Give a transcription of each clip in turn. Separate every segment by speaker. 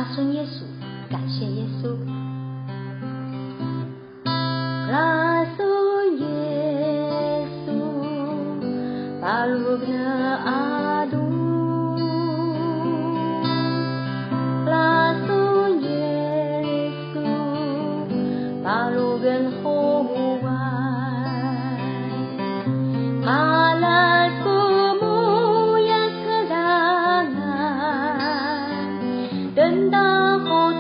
Speaker 1: 拉颂耶稣，感谢耶稣。拉颂耶稣，巴鲁格阿杜。拉颂耶稣，巴鲁格后外。阿拉苏木呀特拉啊，等到后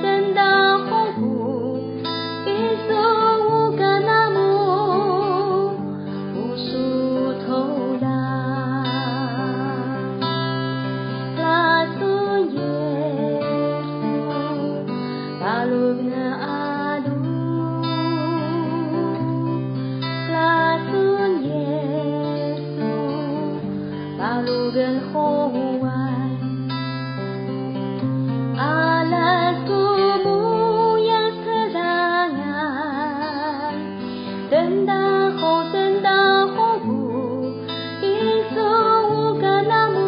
Speaker 1: 不，耶稣无个那木，无数头大。拉颂耶稣，巴鲁格阿杜。拉颂耶稣，巴鲁格后外。阿拉苏木呀特拉啊，等到后不，耶稣无个那木，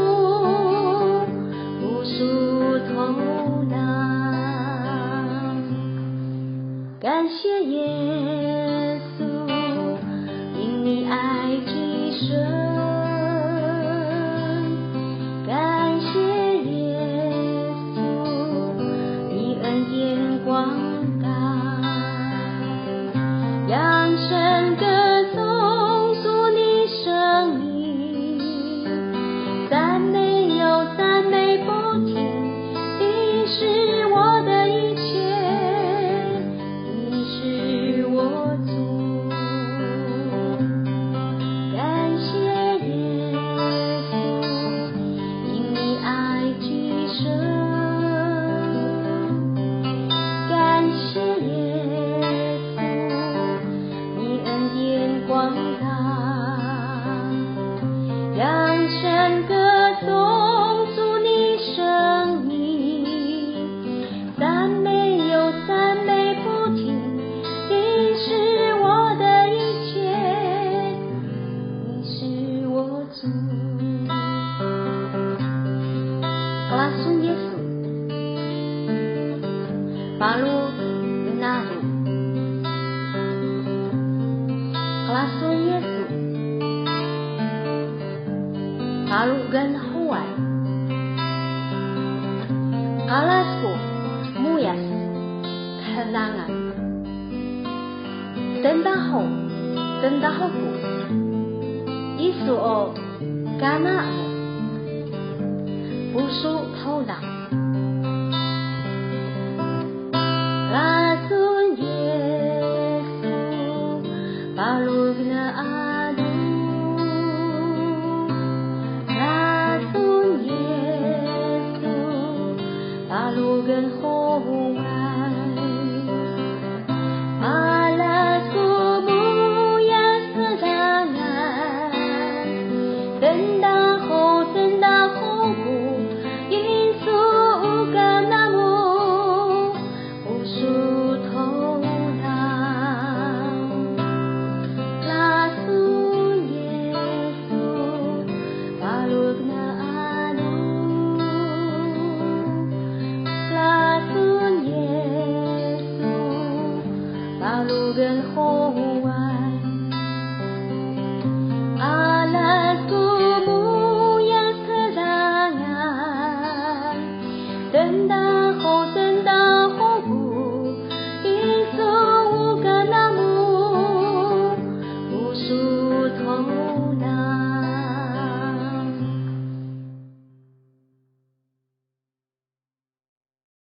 Speaker 1: 无数头大。感谢耶稣，因你爱极深。感谢耶稣，你恩典广大。扬声歌颂主你生命，赞美又赞美不停。你是我的一切，你是我主。感谢耶稣，因你爱极深。感谢耶稣，你恩典广大。扬声歌颂主你生命，赞美又赞美不停。你是我的一切，你是我主。拉颂耶稣，巴鲁格那杜。拉颂耶稣，巴鲁格后外。阿拉苏木呀特拉啊，等到后不，耶稣哦嘎那无数头大。拉颂耶稣，巴鲁格阿杜。拉颂耶稣，巴鲁格后外。阿拉苏木呀特拉啊，等到后不，耶稣无个那木，无数头大。拉颂耶稣，巴鲁格阿杜。拉颂耶稣，巴鲁格后外。阿拉苏木呀特拉啊，等到